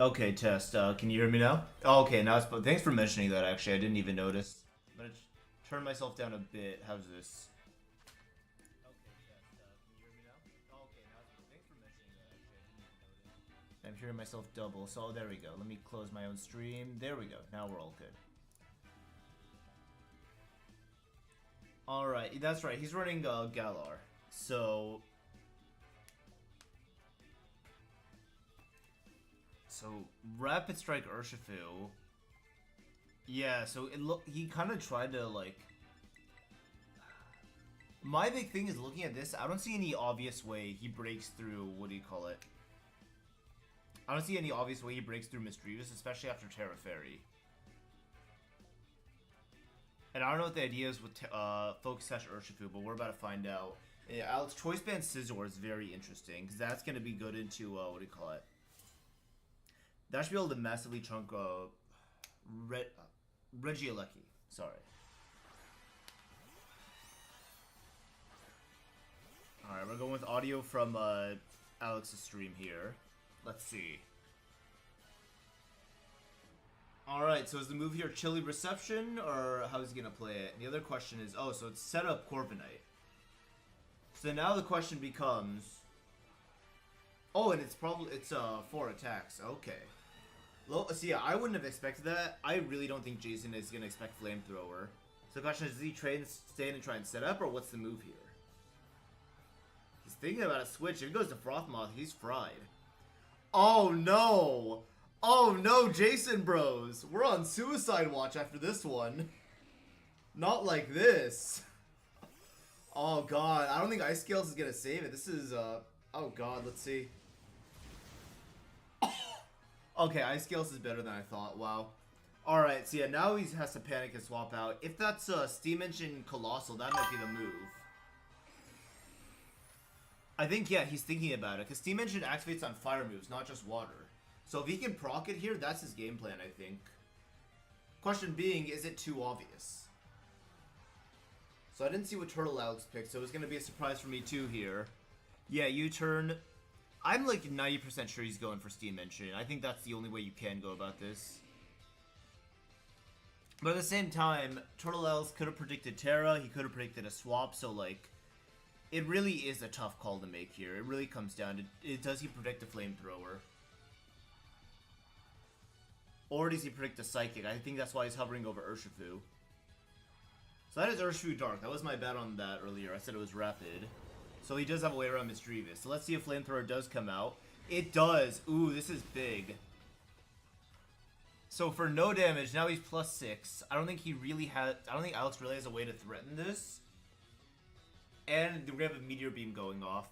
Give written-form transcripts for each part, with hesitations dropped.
Okay, test. Can you hear me now? Oh, okay, now it's. Thanks for mentioning that. Actually, I didn't even notice. I'm gonna turn myself down a bit. How's this? Okay, test. Can you hear me now? Oh, okay, now it's. Thanks for mentioning that. Actually, I didn't even notice. I'm hearing myself double. So there we go. Let me close my own stream. There we go. Now we're all good. All right, that's right. He's running Galar. So Rapid Strike Urshifu. Yeah, so he kind of tried to like. My big thing is looking at this. I don't see any obvious way he breaks through. What do you call it? I don't see any obvious way he breaks through Misdreavus, especially after Terra Fairy. And I don't know what the idea is with Focus Sash Urshifu, but we're about to find out. Yeah, Alex, Choice Band Scizor is very interesting, because that's going to be good into, what do you call it? That should be able to massively chunk Regieleki. Sorry. Alright, we're going with audio from Alex's stream here. Let's see. Alright, so is the move here Chilly Reception, or how is he going to play it? And the other question is, oh, so it's set up Corviknight. So now the question becomes... Oh, and it's 4 attacks. Okay. So yeah, I wouldn't have expected that. I really don't think Jason is going to expect Flamethrower. So the question is, does he stay in and try and set up, or what's the move here? He's thinking about a switch. If he goes to Frothmoth, he's fried. Oh no! Oh no, Jason bros! We're on suicide watch after this one. Not like this. Oh god, I don't think Ice Scales is gonna save it. This is, oh god, let's see. Okay, Ice Scales is better than I thought, wow. Alright, so yeah, now he has to panic and swap out. If that's, Steam Engine Colossal, that might be the move. I think, yeah, he's thinking about it, because Steam Engine activates on fire moves, not just water. So if he can proc it here, that's his game plan, I think. Question being, is it too obvious? So I didn't see what Turtle Alex picked, so it was going to be a surprise for me too here. Yeah, U-turn. I'm like 90% sure he's going for Steam Engine. I think that's the only way you can go about this. But at the same time, Turtle Alex could have predicted Terra, he could have predicted a swap, so like... It really is a tough call to make here. It really comes down to, does he predict a Flamethrower? Or does he predict a Psychic? I think that's why he's hovering over Urshifu. So that is Urshifu Dark. That was my bet on that earlier. I said it was Rapid. So he does have a way around Misdreavus. So let's see if Flamethrower does come out. It does. Ooh, this is big. So for no damage, now he's +6. I don't think Alex really has a way to threaten this. And we have a Meteor Beam going off.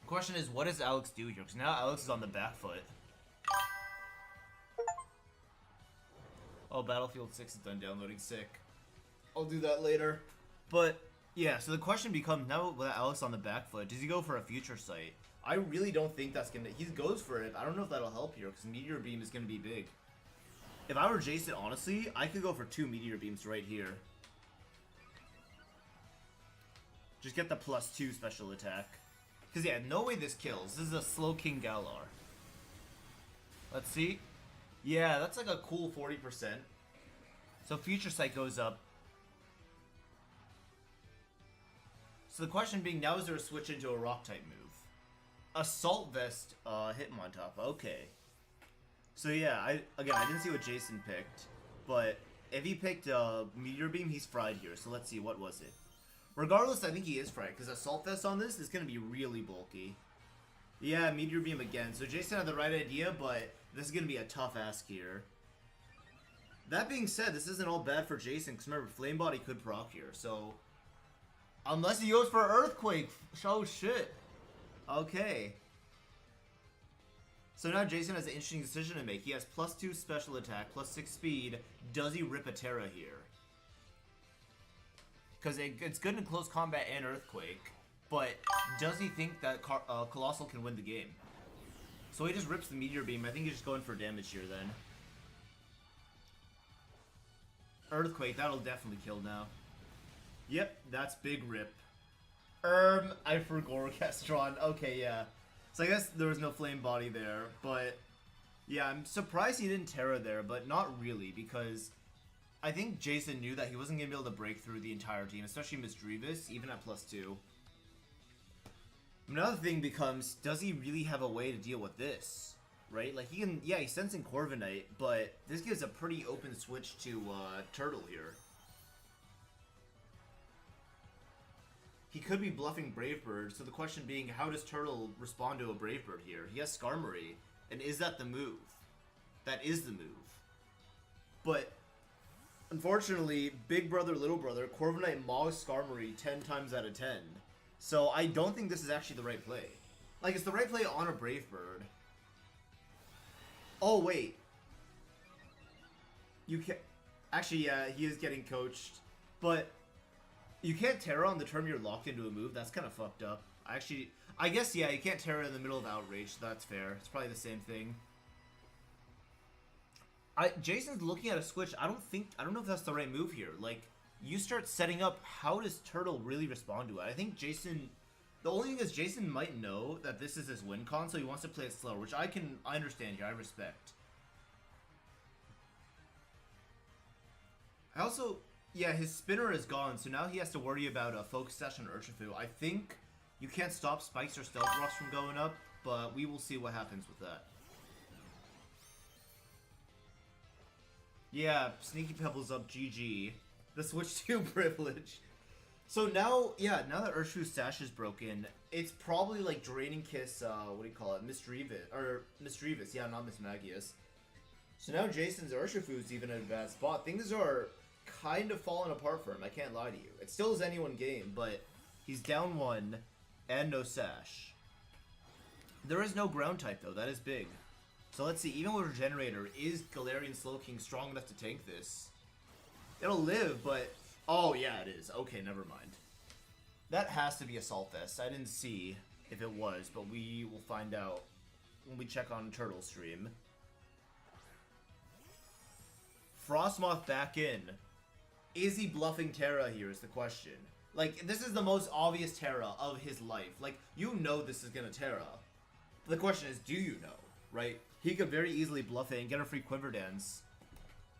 The question is, what does Alex do here? Because now Alex is on the back foot. Oh, Battlefield 6 is done downloading. Sick. I'll do that later. But, yeah, so the question becomes, now with Alex on the back foot, does he go for a Future Sight? I really don't think that's going to... He goes for it. I don't know if that'll help here, because Meteor Beam is going to be big. If I were Jason, honestly, I could go for 2 Meteor Beams right here. Just get the +2 special attack. Because, yeah, no way this kills. This is a Slowking Galar. Let's see. Yeah, that's like a cool 40%. So Future Sight goes up. So the question being, now is there a switch into a Rock-type move? Assault Vest, Hitmontop. Okay. So yeah, I didn't see what Jason picked. But if he picked Meteor Beam, he's fried here. So let's see, what was it? Regardless, I think he is fried, because Assault Vest on this is going to be really bulky. Yeah, Meteor Beam again. So Jason had the right idea, but this is going to be a tough ask here. That being said, this isn't all bad for Jason, because remember, Flame Body could proc here, so... Unless he goes for Earthquake! Oh shit! Okay. So now Jason has an interesting decision to make. He has +2 special attack, +6 speed. Does he rip a Terra here? Because it's good in close combat and Earthquake, but does he think that Colossal can win the game? So he just rips the Meteor Beam. I think he's just going for damage here then. Earthquake, that'll definitely kill now. Yep, that's big rip. I forgot Orchestron. Okay, yeah. So I guess there was no Flame Body there, but Yeah, I'm surprised he didn't Terra there, but not really, because I think Jason knew that he wasn't going to be able to break through the entire team, especially Misdreavus, even at +2. Another thing becomes, does he really have a way to deal with this? Right? Like, he can, yeah, he's sensing Corviknight, but this gives a pretty open switch to Turtle here. He could be bluffing Brave Bird, so the question being, how does Turtle respond to a Brave Bird here? He has Skarmory, and is that the move? That is the move. But, unfortunately, Big Brother, Little Brother, Corviknight mauls Skarmory 10 times out of 10. So I don't think this is actually the right play. Like, it's the right play on a Brave Bird. Oh, wait. You can't... Actually, yeah, he is getting coached. But you can't Terra on the turn you're locked into a move. That's kind of fucked up. Actually, I guess, yeah, you can't Terra in the middle of Outrage, so that's fair. It's probably the same thing. Jason's looking at a switch. I don't know if that's the right move here. Like, you start setting up, how does Turtle really respond to it? I think Jason... The only thing is Jason might know that this is his win con, so he wants to play it slower, which I understand here, I respect. I also... Yeah, his spinner is gone, so now he has to worry about a Focus Sash on Urshifu. I think you can't stop Spikes or Stealth Rocks from going up, but we will see what happens with that. Yeah, Sneaky Pebbles up, GG. The switch to privilege. So now, yeah, now that Urshifu's Sash is broken, it's probably like Draining Kiss, what do you call it? Misdreavus, yeah, not Mismagius. So now Jason's Urshifu's even in a bad spot. Things are kind of falling apart for him, I can't lie to you. It still is anyone game, but he's down 1 and no Sash. There is no ground type though, that is big. So let's see, even with Regenerator, is Galarian Slowking strong enough to tank this? It'll live, but... Oh, yeah, it is. Okay, never mind. That has to be Assault Vest. I didn't see if it was, but we will find out when we check on Turtle Stream. Frostmoth back in. Is he bluffing Terra here is the question. Like, this is the most obvious Terra of his life. Like, you know this is gonna Terra. But the question is, do you know? Right? He could very easily bluff it and get a free Quiver Dance.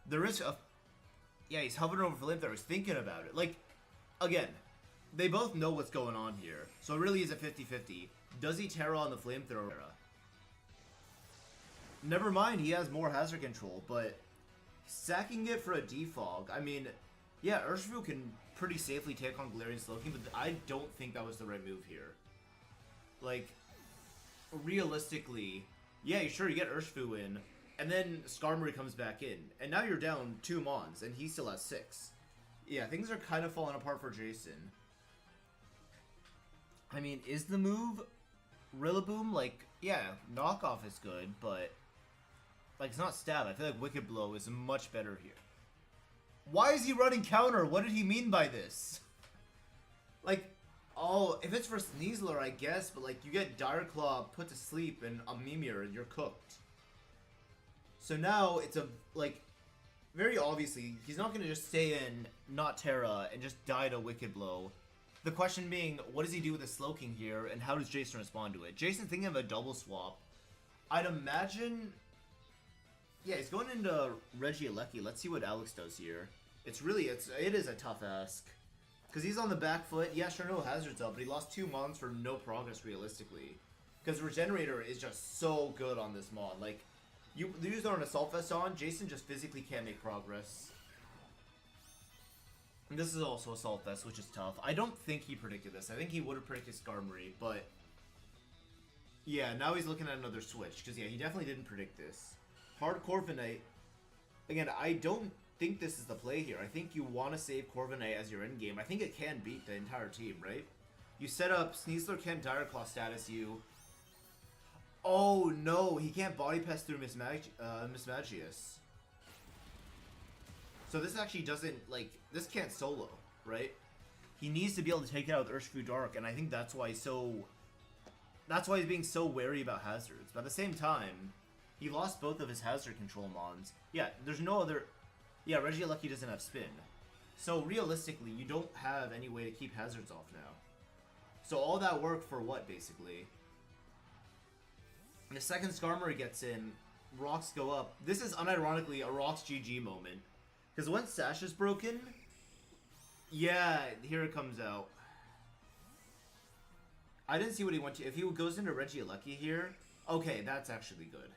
There is a... Yeah, he's hovering over Flamethrower. He's thinking about it. Like, again, they both know what's going on here. So it really is a 50-50. Does he Terra on the Flamethrower? Never mind, he has more hazard control, but sacking it for a Defog, I mean, yeah, Urshifu can pretty safely take on Galarian Slowking, but I don't think that was the right move here. Like, realistically, yeah, sure, you get Urshifu in, and then Skarmory comes back in, and now you're down 2 Mons, and he still has 6. Yeah, things are kind of falling apart for Jason. I mean, is the move Rillaboom? Like, yeah, knockoff is good, but like, it's not stab. I feel like Wicked Blow is much better here. Why is he running counter? What did he mean by this? Like, oh, if it's for Sneasler, I guess, but like, you get Dire Claw put to sleep and a Mimir, and you're cooked. So now it's a, like, very obviously, he's not going to just stay in, not Terra, and just die to Wicked Blow. The question being, what does he do with the Slowking here, and how does Jason respond to it? Jason's thinking of a double swap. I'd imagine... Yeah, he's going into Regieleki. Let's see what Alex does here. It is a tough ask. Because he's on the back foot. Yeah, sure, no hazards up, but he lost 2 Mons for no progress, realistically. Because Regenerator is just so good on this mod. Like, you use it on Assault Vest on, Jason just physically can't make progress. And this is also Assault Vest, which is tough. I don't think he predicted this. I think he would have predicted Skarmory, but... Yeah, now he's looking at another switch. Because, yeah, he definitely didn't predict this. Hard Corviknight. Again, I don't think this is the play here. I think you want to save Corviknight as your endgame. I think it can beat the entire team, right? You set up Sneasler can't Dire Claw status you. Oh no, he can't Body Pass through Mismagius. So this actually doesn't, like, this can't solo, right? He needs to be able to take it out with Urshifu Dark, and I think that's why he's being so wary about hazards. But at the same time, he lost both of his hazard control Mons. Yeah, there's no other... Yeah, Regieleki doesn't have spin. So realistically, you don't have any way to keep hazards off now. So all that work for what, basically? The second Skarmory gets in, rocks go up. This is unironically a rocks GG moment. Because once Sash is broken, yeah, here it comes out. I didn't see what he went to. If he goes into Regieleki here, okay, that's actually good.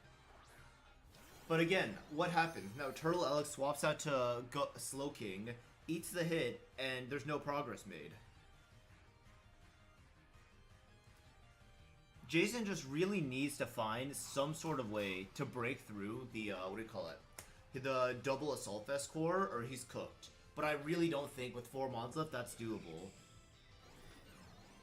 But again, what happens? Now, Turtle Alex swaps out to Slowking, eats the hit, and there's no progress made. Jason just really needs to find some sort of way to break through the, what do you call it? The double Assault Vest core, or he's cooked. But I really don't think with 4 mons left that's doable.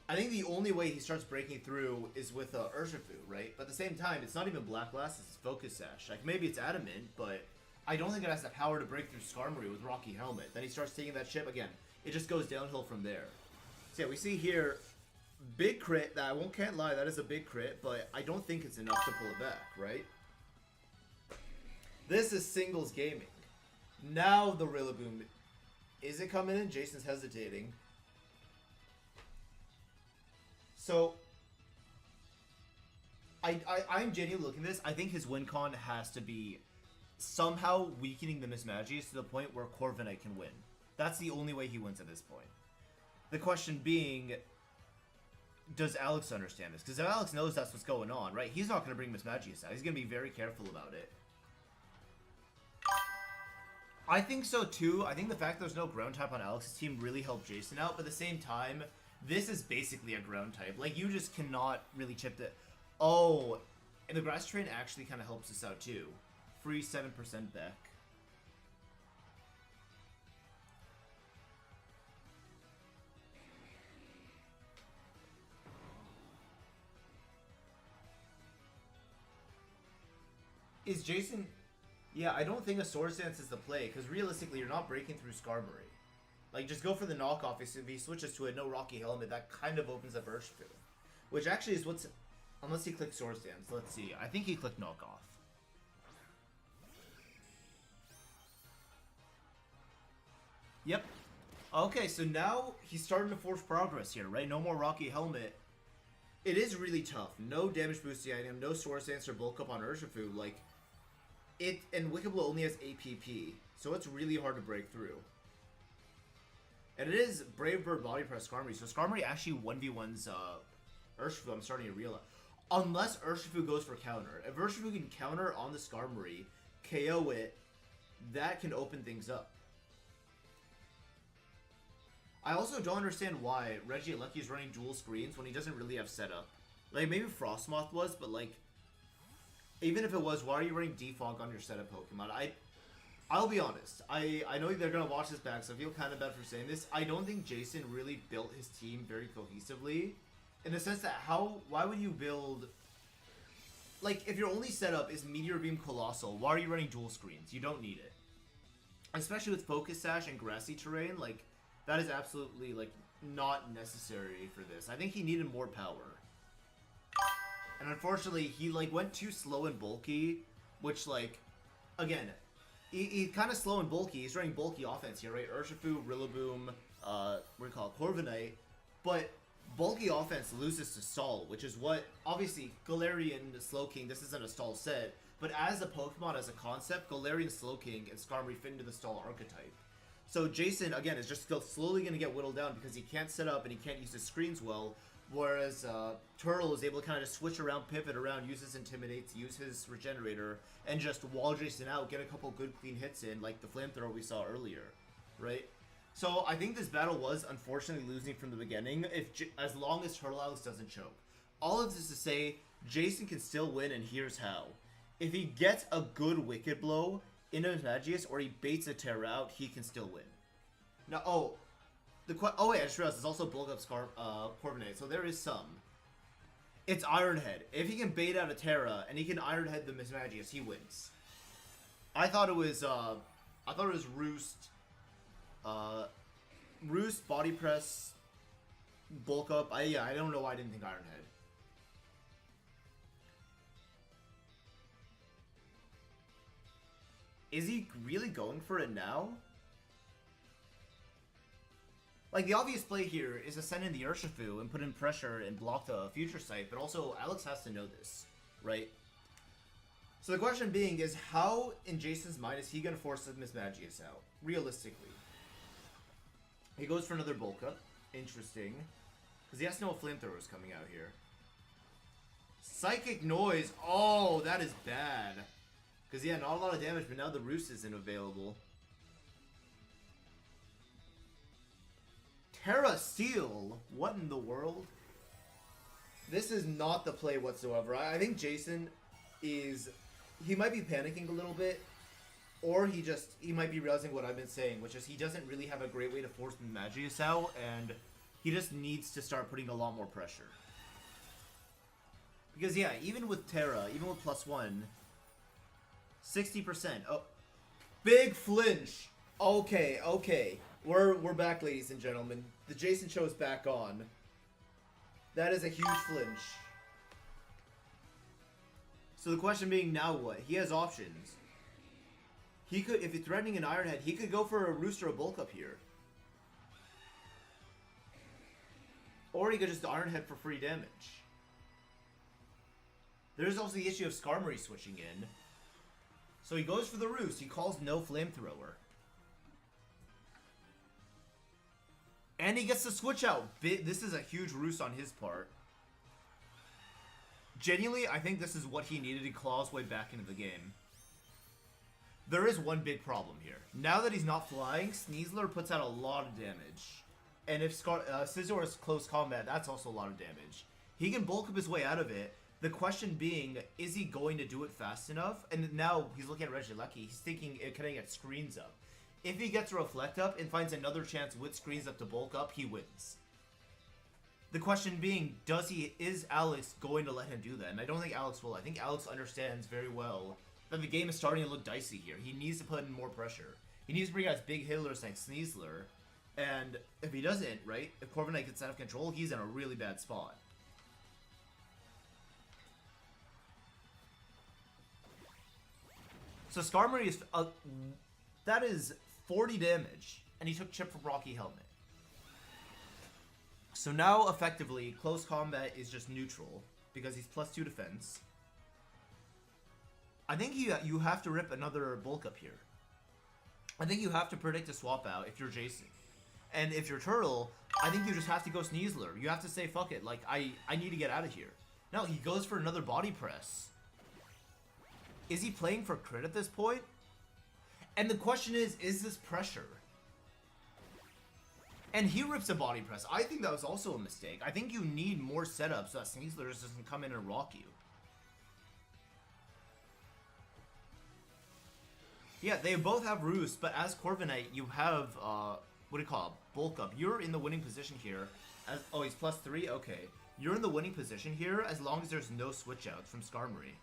I think the only way he starts breaking through is with Urshifu, right? But at the same time, it's not even Black Blast, it's Focus Sash. Like, maybe it's Adamant, but I don't think it has the power to break through Skarmory with Rocky Helmet. Then he starts taking that chip again. It just goes downhill from there. So yeah, we see here, big crit. That can't lie, that is a big crit, but I don't think it's enough to pull it back, right? This is singles gaming. Now the Rillaboom. Is it coming in? Jason's hesitating. So, I'm genuinely looking at this. I think his win con has to be somehow weakening the Mismagius to the point where Corviknight can win. That's the only way he wins at this point. The question being, does Alex understand this? Because if Alex knows that's what's going on, right? He's not going to bring Mismagius out. He's going to be very careful about it. I think so too. I think the fact there's no ground type on Alex's team really helped Jason out, but at the same time, this is basically a ground type. Like, you just cannot really chip it. Oh, and the Grass Train actually kind of helps us out too. Free 7% back. Is Jason... Yeah, I don't think a Swords Dance is the play, because realistically, you're not breaking through Skarmory. Like, just go for the knockoff. If he switches to a no Rocky Helmet, that kind of opens up Urshifu. Which actually is what's... Unless he clicked Swords Dance. Let's see. I think he clicked knockoff. Yep. Okay, so now he's starting to force progress here, right? No more Rocky Helmet. It is really tough. No damage boosting item, no Swords Dance or bulk up on Urshifu. Like, it... And Wicked Blow only has APP, so it's really hard to break through. And it is Brave Bird Body Press Skarmory, so Skarmory actually 1v1's Urshifu, I'm starting to realize. Unless Urshifu goes for counter. If Urshifu can counter on the Skarmory, KO it, that can open things up. I also don't understand why Regieleki is running dual screens when he doesn't really have setup. Like, maybe Frostmoth was, but like, even if it was, why are you running Defog on your setup Pokemon? I'll be honest. I know they're going to watch this back, so I feel kind of bad for saying this. I don't think Jason really built his team very cohesively. In the sense that why would you build... Like, if your only setup is Meteor Beam Colossal, why are you running dual screens? You don't need it. Especially with Focus Sash and grassy terrain, like, that is absolutely, like, not necessary for this. I think he needed more power. And unfortunately, he, like, went too slow and bulky, which, like, again... He's kind of slow and bulky. He's running bulky offense here, right? Urshifu, Rillaboom, what do you call it? Corviknight. But bulky offense loses to stall, which is what, obviously, Galarian Slowking, this isn't a stall set, but as a Pokemon, as a concept, Galarian Slowking and Skarmory fit into the stall archetype. So Jason, again, is just still slowly going to get whittled down because he can't set up and he can't use his screens well, whereas Turtle is able to kind of just switch around, pivot around, use his Intimidate, use his Regenerator, and just wall Jason out, get a couple good clean hits in, like the Flamethrower we saw earlier, right? So I think this battle was unfortunately losing from the beginning, as long as Turtle Alex doesn't choke. All of this is to say, Jason can still win, and here's how. If he gets a good Wicked Blow into his Magius, or he baits a Terra out, he can still win. Now, oh wait, I just realized there's also bulk up Corviknight, so there is some. It's Ironhead. If he can bait out a Terra and he can Ironhead the Mismagius, he wins. I thought it was Roost, Roost, Body Press, bulk up. I don't know why I didn't think Ironhead. Is he really going for it now? Like, the obvious play here is to send in the Urshifu and put in pressure and block the Future Sight, but also Alex has to know this, right? So the question being is, how in Jason's mind is he going to force the Mismagius out? Realistically. He goes for another bulk up. Interesting. Because he has to know what flamethrower is coming out here. Psychic Noise. Oh, that is bad. Because, yeah, not a lot of damage, but now the Roost isn't available. Terra Steel? What in the world? This is not the play whatsoever. I think Jason is... He might be panicking a little bit. Or he might be realizing what I've been saying, which is he doesn't really have a great way to force Magius out, and he just needs to start putting a lot more pressure. Because, yeah, even with Terra, even with +1, 60%. Oh, big flinch. Okay, okay. We're back, ladies and gentlemen. The Jason show is back on. That is a huge flinch. So the question being, now what? He has options. He could, if he's threatening an Iron Head, he could go for a Roost or a Bulk Up here. Or he could just Iron Head for free damage. There's also the issue of Skarmory switching in. So he goes for the Roost. He calls no Flamethrower. And he gets the switch out. This is a huge Roost on his part. Genuinely, I think this is what he needed to claw his way back into the game. There is one big problem here. Now that he's not flying, Sneasler puts out a lot of damage. And if Scizor is close combat, that's also a lot of damage. He can bulk up his way out of it. The question being, is he going to do it fast enough? And now he's looking at Regieleki. He's thinking, can I get Screens Up? If he gets a Reflect Up and finds another chance with Screens Up to bulk up, he wins. The question being, is Alex going to let him do that? And I don't think Alex will. I think Alex understands very well that the game is starting to look dicey here. He needs to put in more pressure. He needs to bring out his big hitters like Sneasler. And if he doesn't, right, if Corviknight gets out of control, he's in a really bad spot. So Skarmory is... that is 40 damage. And he took Chip from Rocky Helmet. So now, effectively, close combat is just neutral. Because he's +2 defense. I think you have to rip another bulk up here. I think you have to predict a swap out if you're Jason. And if you're Turtle, I think you just have to go Sneasler. You have to say, fuck it, like, I need to get out of here. No, he goes for another body press. Is he playing for crit at this point? And the question is this pressure? And he rips a body press. I think that was also a mistake. I think you need more setup so that Sneasler just doesn't come in and rock you. Yeah, they both have Roost, but as Corviknight, you have, what do you call it? Bulk Up. You're in the winning position here. Oh, he's +3? Okay. You're in the winning position here as long as there's no switch outs from Skarmory.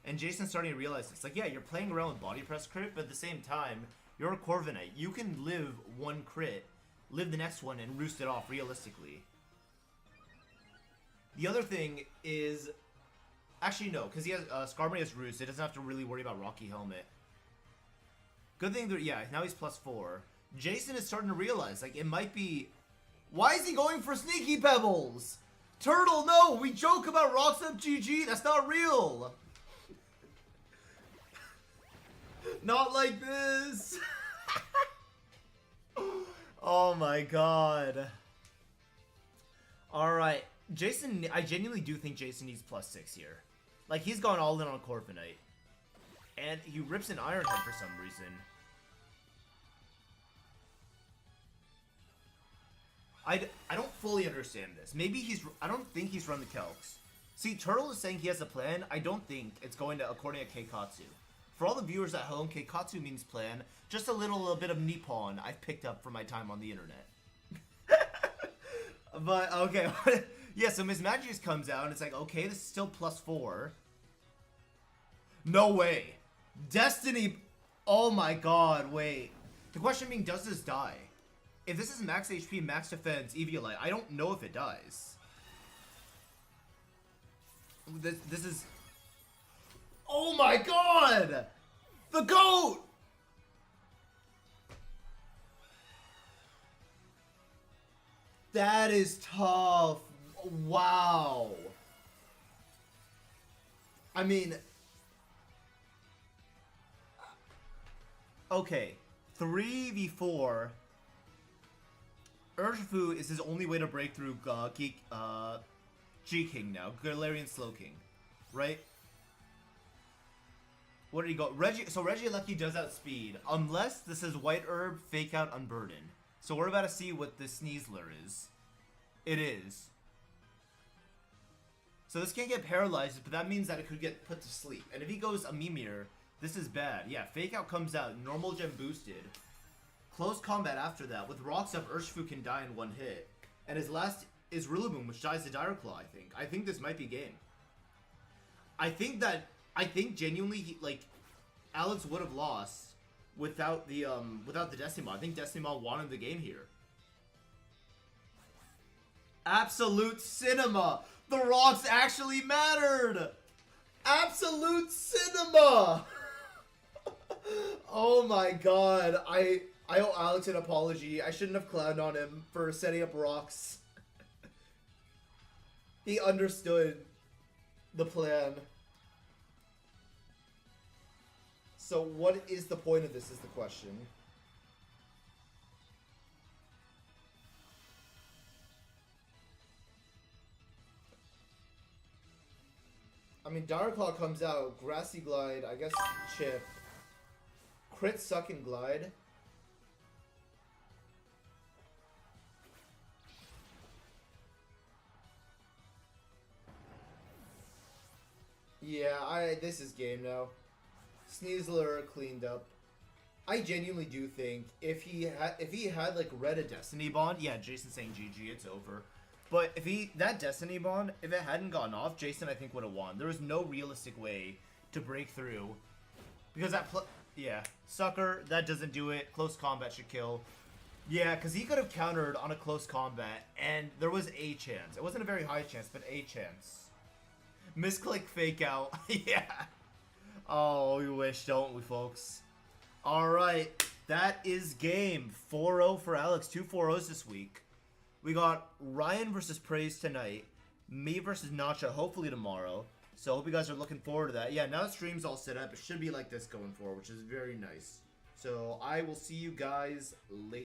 And Jason's starting to realize this. Like, yeah, you're playing around with body press crit, but at the same time, you're a Corviknight. You can live one crit, live the next one, and roost it off realistically. The other thing is... Actually, no, because he has Skarmory has Roost. It doesn't have to really worry about Rocky Helmet. Good thing that, yeah, now he's +4. Jason is starting to realize, like, it might be... Why is he going for Sneaky Pebbles? Turtle, no! We joke about Rocks Up GG. That's not real. Not like this. Oh my god. Alright. Jason, I genuinely do think Jason needs +6 here. Like, he's gone all in on Corviknight. And he rips an Iron Head for some reason. I don't fully understand this. Maybe I don't think he's run the Kelks. See, Turtle is saying he has a plan. I don't think it's going to according to Keikatsu. For all the viewers at home, Keikatsu means plan. Just a little bit of Nippon I've picked up from my time on the internet. But, okay. Yeah, so Mismagius comes out, and it's like, okay, this is still +4. No way. Destiny... Oh my god, wait. The question being, does this die? If this is max HP, max defense, Eviolite, I don't know if it dies. This is... Oh my god! The GOAT! That is tough. Wow. I mean, okay, 3v4. Urshifu is his only way to break through G-King now. Galarian Slowking. Right? What did he go? Regieleki does outspeed. Unless this is White Herb, Fake Out, Unburden. So we're about to see what the Sneasler is. It is. So this can't get paralyzed, but that means that it could get put to sleep. And if he goes a Mimir, this is bad. Yeah, Fake Out comes out, normal gem boosted. Close combat after that. With Rocks up, Urshifu can die in one hit. And his last is Rillaboom, which dies to Dire Claw, I think. I think this might be game. I think genuinely, Alex would have lost without the Decimon. I think Decimon wanted the game here. Absolute cinema! The rocks actually mattered! Absolute cinema! Oh my god, I owe Alex an apology. I shouldn't have clowned on him for setting up rocks. He understood the plan. So what is the point of this is the question. I mean, Dire Claw comes out, Grassy Glide, I guess Chip. Crit Suck and Glide. Yeah, this is game now. Sneasler cleaned up. I genuinely do think if he had like read a Destiny Bond, yeah, Jason's saying GG, it's over. But if that Destiny Bond, if it hadn't gone off, Jason I think would have won. There was no realistic way to break through because yeah, Sucker, that doesn't do it. Close combat should kill. Yeah, because he could have countered on a close combat, and there was a chance. It wasn't a very high chance, but a chance. Misclick Fake Out. Yeah. Oh, we wish, don't we, folks? Alright, that is game. 4-0 for Alex. 2 4-0s this week. We got Ryan versus Praise tonight. Me versus Nacha hopefully tomorrow. So I hope you guys are looking forward to that. Yeah, now the stream's all set up. It should be like this going forward, which is very nice. So I will see you guys later.